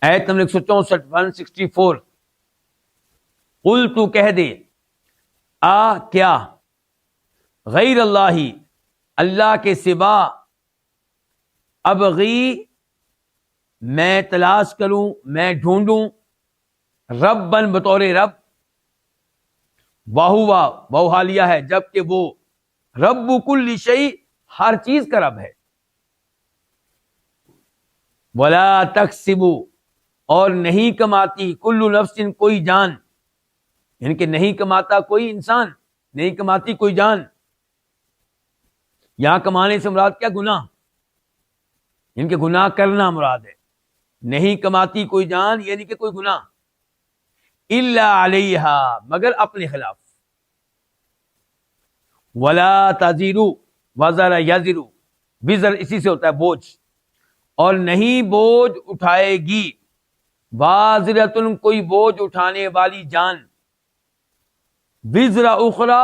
آیت نمبر 164 164، قل تو کہہ دے، کیا غیر اللہ، اللہ کے سوا، ابغی میں تلاش کروں، میں ڈھونڈوں، ربن بطور رب، وہ حالیہ ہے جبکہ وہ رب کل شیء ہر چیز کا رب ہے، ولا تکسب اور نہیں کماتی، کل نفس کوئی جان، یعنی کہ نہیں کماتا کوئی انسان، نہیں کماتی کوئی جان. یہاں کمانے سے مراد کیا؟ گناہ، یعنی کہ گناہ کرنا مراد ہے. نہیں کماتی کوئی جان یعنی کہ کوئی گناہ، الا علیہا مگر اپنے خلاف، ولا تزر وزر یزر، وزر اسی سے ہوتا ہے بوجھ، اور نہیں بوجھ اٹھائے گی، وازرۃ کوئی بوجھ اٹھانے والی جان، وزر اخرى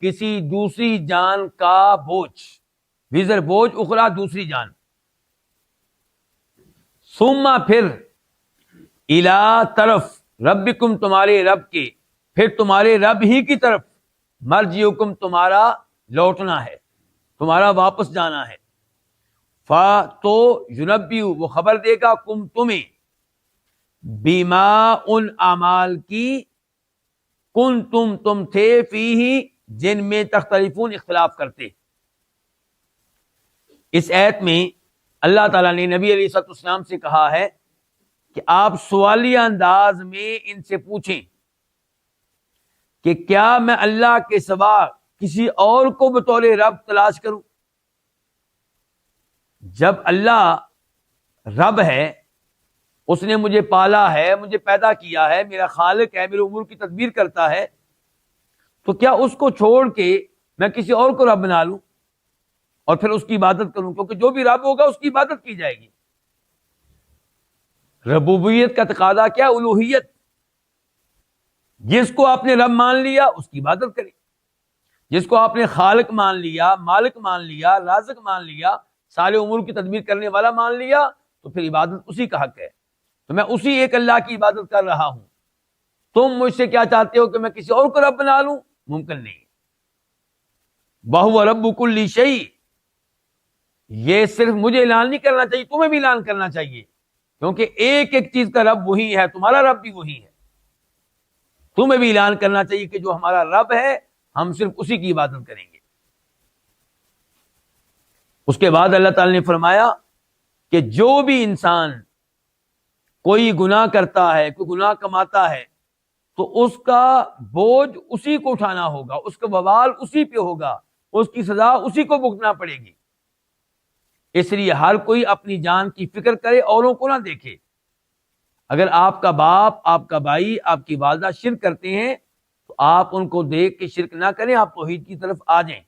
کسی دوسری جان کا بوجھ، وزر بوجھ، اخرى دوسری جان. ثم پھر، الی طرف، ربکم تمہارے رب کے، پھر تمہارے رب ہی کی طرف، مرجعکم تمہارا لوٹنا ہے، تمہارا واپس جانا ہے. تو ینبئ وہ خبر دے گا، کم تمہیں، بما ان اعمال کی، کن تم تھے، فیہ جن میں تختلفون اختلاف کرتے. اس آیت میں اللہ تعالیٰ نے نبی علیہ الصلوۃ والسلام سے کہا ہے کہ آپ سوالیہ انداز میں ان سے پوچھیں کہ کیا میں اللہ کے سوا کسی اور کو بطور رب تلاش کروں؟ جب اللہ رب ہے، اس نے مجھے پالا ہے، مجھے پیدا کیا ہے، میرا خالق ہے، میرے امور کی تدبیر کرتا ہے، تو کیا اس کو چھوڑ کے میں کسی اور کو رب بنا لوں اور پھر اس کی عبادت کروں؟ کیونکہ جو بھی رب ہوگا اس کی عبادت کی جائے گی. ربوبیت کا تقاضا کیا؟ الوہیت. جس کو آپ نے رب مان لیا اس کی عبادت کریں، جس کو آپ نے خالق مان لیا، مالک مان لیا، رازق مان لیا، سارے امور کی تدبیر کرنے والا مان لیا، تو پھر عبادت اسی کا حق ہے. تو میں اسی ایک اللہ کی عبادت کر رہا ہوں. تم مجھ سے کیا چاہتے ہو کہ میں کسی اور کو رب بنا لوں؟ ممکن نہیں. وَهُوَ رَبُّ كُلِّ شَيْءٍ، یہ صرف مجھے اعلان نہیں کرنا چاہیے، تمہیں بھی اعلان کرنا چاہیے، کیونکہ ایک ایک چیز کا رب وہی ہے، تمہارا رب بھی وہی ہے. تمہیں بھی اعلان کرنا چاہیے کہ جو ہمارا رب ہے ہم صرف اسی کی عبادت کریں گے. اس کے بعد اللہ تعالی نے فرمایا کہ جو بھی انسان کوئی گناہ کرتا ہے، کوئی گناہ کماتا ہے، تو اس کا بوجھ اسی کو اٹھانا ہوگا، اس کا وبال اسی پہ ہوگا، اس کی سزا اسی کو بھگتنا پڑے گی. اس لیے ہر کوئی اپنی جان کی فکر کرے، اوروں کو نہ دیکھے. اگر آپ کا باپ، آپ کا بھائی، آپ کی والدہ شرک کرتے ہیں تو آپ ان کو دیکھ کے شرک نہ کریں، آپ توحید کی طرف آ جائیں.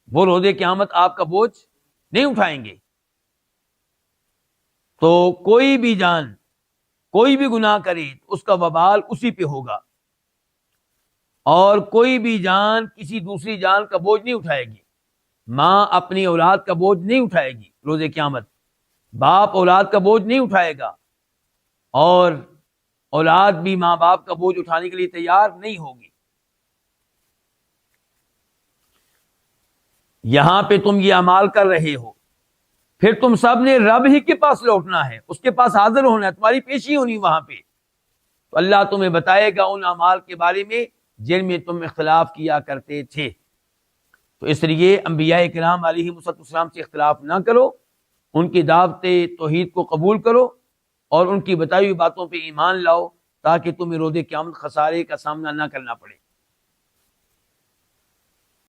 وہ روز قیامت آپ کا بوجھ نہیں اٹھائیں گے. تو کوئی بھی جان کوئی بھی گناہ کرے اس کا وبال اسی پہ ہوگا، اور کوئی بھی جان کسی دوسری جان کا بوجھ نہیں اٹھائے گی. ماں اپنی اولاد کا بوجھ نہیں اٹھائے گی روز قیامت، باپ اولاد کا بوجھ نہیں اٹھائے گا، اور اولاد بھی ماں باپ کا بوجھ اٹھانے کے لیے تیار نہیں ہوگی. یہاں پہ تم یہ اعمال کر رہے ہو، پھر تم سب نے رب ہی کے پاس لوٹنا ہے، اس کے پاس حاضر ہونا ہے، تمہاری پیشی ہونی وہاں پہ. تو اللہ تمہیں بتائے گا ان اعمال کے بارے میں جن میں تم اختلاف کیا کرتے تھے. تو اس لیے انبیاء کرام علیہ السلام سے اختلاف نہ کرو، ان کی دعوت توحید کو قبول کرو اور ان کی بتائی ہوئی باتوں پہ ایمان لاؤ، تاکہ تمہیں روز قیامت خسارے کا سامنا نہ کرنا پڑے.